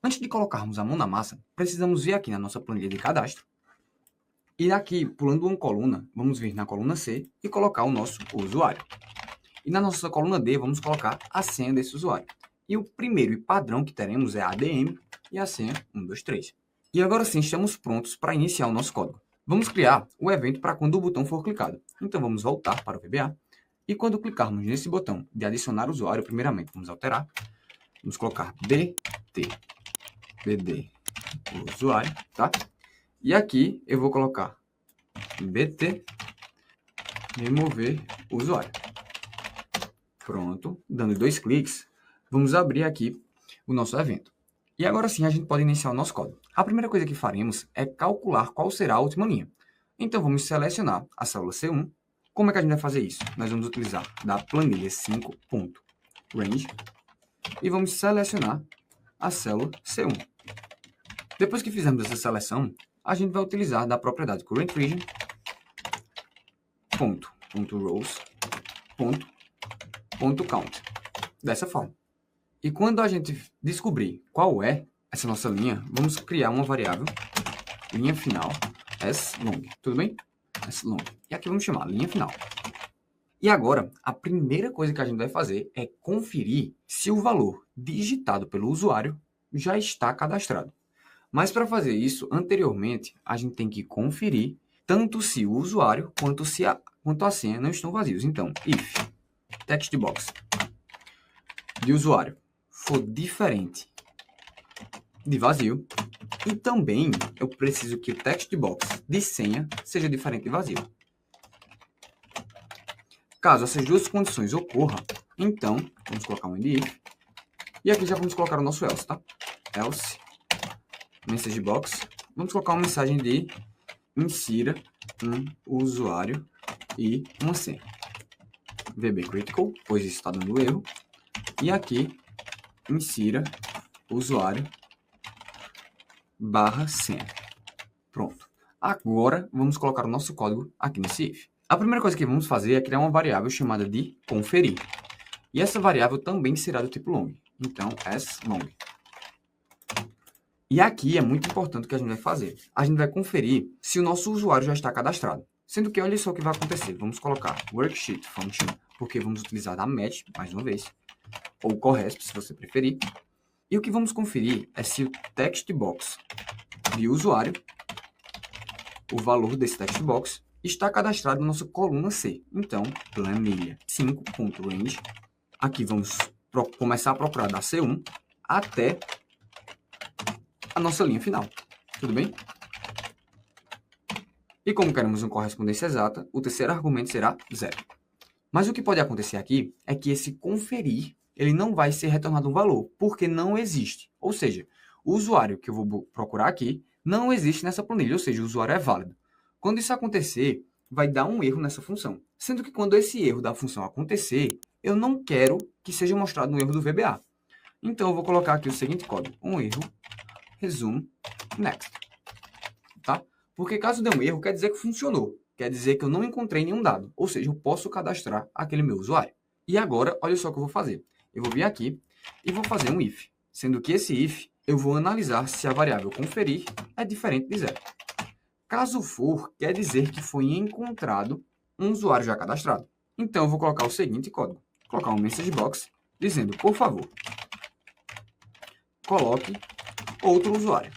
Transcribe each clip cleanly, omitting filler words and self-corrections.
Antes de colocarmos a mão na massa, precisamos vir aqui na nossa planilha de cadastro. E aqui, pulando uma coluna, vamos vir na coluna C e colocar o nosso usuário. E na nossa coluna D, vamos colocar a senha desse usuário. E o primeiro e padrão que teremos é a ADM e a senha 123. E agora sim, estamos prontos para iniciar o nosso código. Vamos criar o evento para quando o botão for clicado. Então vamos voltar para o VBA. E quando clicarmos nesse botão de adicionar usuário, primeiramente vamos alterar. Vamos colocar dt usuário, tá? E aqui eu vou colocar bt remover usuário. Pronto, dando 2 cliques, vamos abrir aqui o nosso evento. E agora sim a gente pode iniciar o nosso código. A primeira coisa que faremos é calcular qual será a última linha. Então vamos selecionar a célula C1. Como é que a gente vai fazer isso? Nós vamos utilizar da planilha 5.range e vamos selecionar a célula C1. Depois que fizermos essa seleção, a gente vai utilizar da propriedade currentRegion .rows.count dessa forma. E quando a gente descobrir qual é essa nossa linha, vamos criar uma variável linha final slong, tudo bem? Slong. E aqui vamos chamar linha final. E agora, a primeira coisa que a gente vai fazer é conferir se o valor digitado pelo usuário já está cadastrado. Mas para fazer isso, anteriormente, a gente tem que conferir tanto se o usuário quanto a senha não estão vazios. Então, if textbox de usuário for diferente de vazio, e também eu preciso que o textbox de senha seja diferente de vazio. Caso essas duas condições ocorram, então, vamos colocar um if, e aqui já vamos colocar o nosso else, tá? Else, message box, vamos colocar uma mensagem de insira um usuário e uma senha. VB critical, pois isso está dando erro, e aqui, insira usuário / senha. Pronto. Agora, vamos colocar o nosso código aqui nesse if. A primeira coisa que vamos fazer é criar uma variável chamada de conferir. E essa variável também será do tipo long. Então, slong. E aqui é muito importante o que a gente vai fazer. A gente vai conferir se o nosso usuário já está cadastrado. Sendo que, olha só o que vai acontecer. Vamos colocar worksheet function, porque vamos utilizar da match, mais uma vez. Ou corresp, se você preferir. E o que vamos conferir é se o textbox de usuário, o valor desse textbox, está cadastrado na nossa coluna C. Então, planilha 5.range. Aqui vamos começar a procurar da C1 até a nossa linha final. Tudo bem? E como queremos uma correspondência exata, o terceiro argumento será 0. Mas o que pode acontecer aqui é que esse conferir ele não vai ser retornado um valor, porque não existe. Ou seja, o usuário que eu vou procurar aqui não existe nessa planilha, ou seja, o usuário é válido. Quando isso acontecer, vai dar um erro nessa função. Sendo que quando esse erro da função acontecer, eu não quero que seja mostrado um erro do VBA. Então, eu vou colocar aqui o seguinte código. Um erro, resume, next. Tá? Porque caso dê um erro, quer dizer que funcionou. Quer dizer que eu não encontrei nenhum dado. Ou seja, eu posso cadastrar aquele meu usuário. E agora, olha só o que eu vou fazer. Eu vou vir aqui e vou fazer um if. Sendo que esse if, eu vou analisar se a variável conferir é diferente de 0. Caso for, quer dizer que foi encontrado um usuário já cadastrado. Então, eu vou colocar o seguinte código. Colocar um message box dizendo, por favor, coloque outro usuário,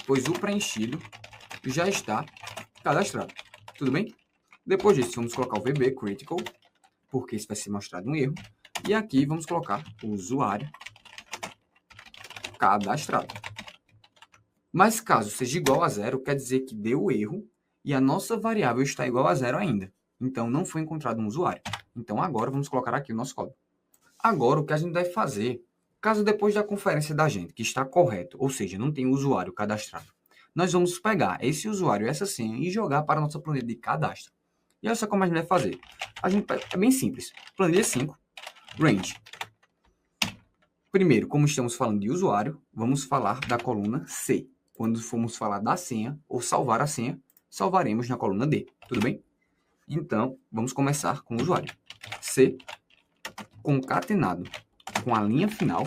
pois o preenchido já está cadastrado. Tudo bem? Depois disso, vamos colocar o VB critical, porque isso vai ser mostrado um erro. E aqui vamos colocar o usuário cadastrado. Mas caso seja igual a 0, quer dizer que deu erro e a nossa variável está igual a 0 ainda. Então, não foi encontrado um usuário. Então, agora vamos colocar aqui o nosso código. Agora, o que a gente vai fazer, caso depois da conferência da gente, que está correto, ou seja, não tem usuário cadastrado, nós vamos pegar esse usuário e essa senha e jogar para a nossa planilha de cadastro. E olha só como a gente vai fazer. É bem simples. Planilha 5, range. Primeiro, como estamos falando de usuário, vamos falar da coluna C. Quando formos falar da senha ou salvar a senha, salvaremos na coluna D. Tudo bem? Então, vamos começar com o usuário. C concatenado com a linha final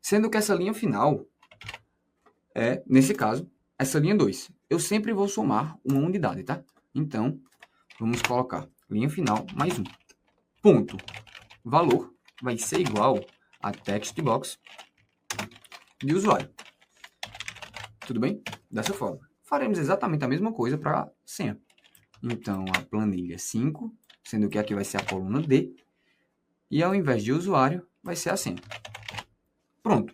Sendo que essa linha final é, nesse caso, essa linha 2. Eu sempre vou somar uma unidade, tá? Então, vamos colocar linha final mais 1. Ponto. Valor vai ser igual a textbox de usuário. Tudo bem? Dessa forma. Faremos exatamente a mesma coisa para a senha. Então, a planilha 5, sendo que aqui vai ser a coluna D, e ao invés de usuário, vai ser a senha. Pronto.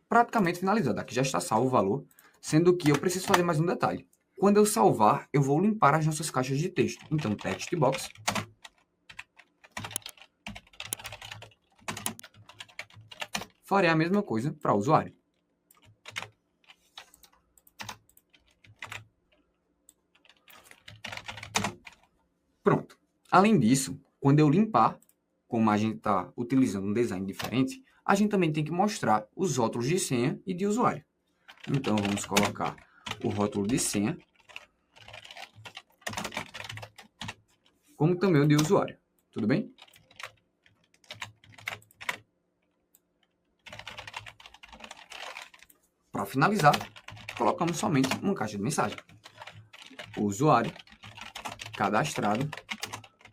Praticamente finalizado. Aqui já está salvo o valor, sendo que eu preciso fazer mais um detalhe. Quando eu salvar, eu vou limpar as nossas caixas de texto. Então, textbox. Farei a mesma coisa para o usuário. Pronto. Além disso, quando eu limpar, como a gente está utilizando um design diferente, a gente também tem que mostrar os rótulos de senha e de usuário. Então, vamos colocar o rótulo de senha, como também o de usuário. Tudo bem? Para finalizar, colocamos somente uma caixa de mensagem. O usuário cadastrado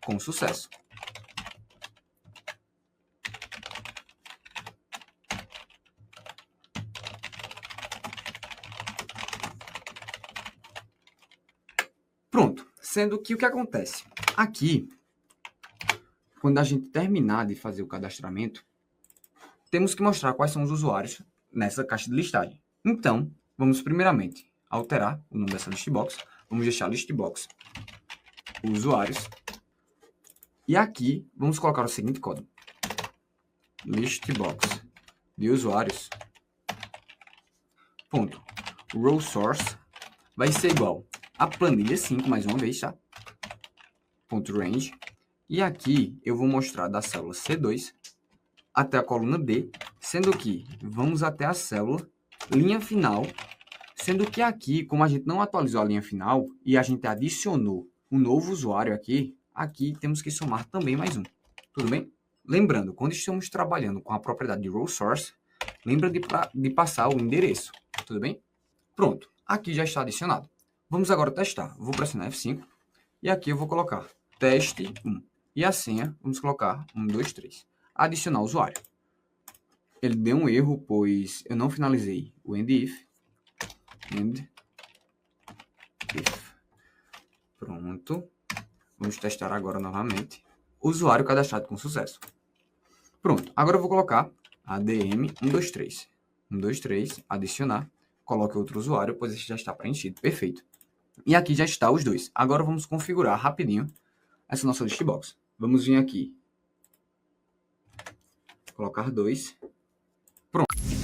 com sucesso. Pronto. Sendo que o que acontece? Aqui, quando a gente terminar de fazer o cadastramento, temos que mostrar quais são os usuários nessa caixa de listagem. Então, vamos primeiramente alterar o nome dessa listbox. Vamos deixar listbox usuários. E aqui, vamos colocar o seguinte código. Listbox de usuários. Ponto. Row source vai ser igual a planilha 5, mais uma vez, tá? Ponto range. E aqui eu vou mostrar da célula C2 até a coluna D, sendo que vamos até a célula linha final, sendo que aqui, como a gente não atualizou a linha final e a gente adicionou um novo usuário aqui temos que somar também mais um. Tudo bem? Lembrando, quando estamos trabalhando com a propriedade de row source, lembra de passar o endereço. Tudo bem? Pronto. Aqui já está adicionado. Vamos agora testar. Vou pressionar F5 e aqui eu vou colocar teste 1. E a senha, vamos colocar 1, 2, 3. Adicionar usuário. Ele deu um erro, pois eu não finalizei o end-if. End-if. Pronto. Vamos testar agora novamente. Usuário cadastrado com sucesso. Pronto. Agora eu vou colocar ADM 123. 123, adicionar. Coloque outro usuário, pois esse já está preenchido. Perfeito. E aqui já está os dois. Agora vamos configurar rapidinho essa nossa listbox. Vamos vir aqui. Colocar 2. Pronto.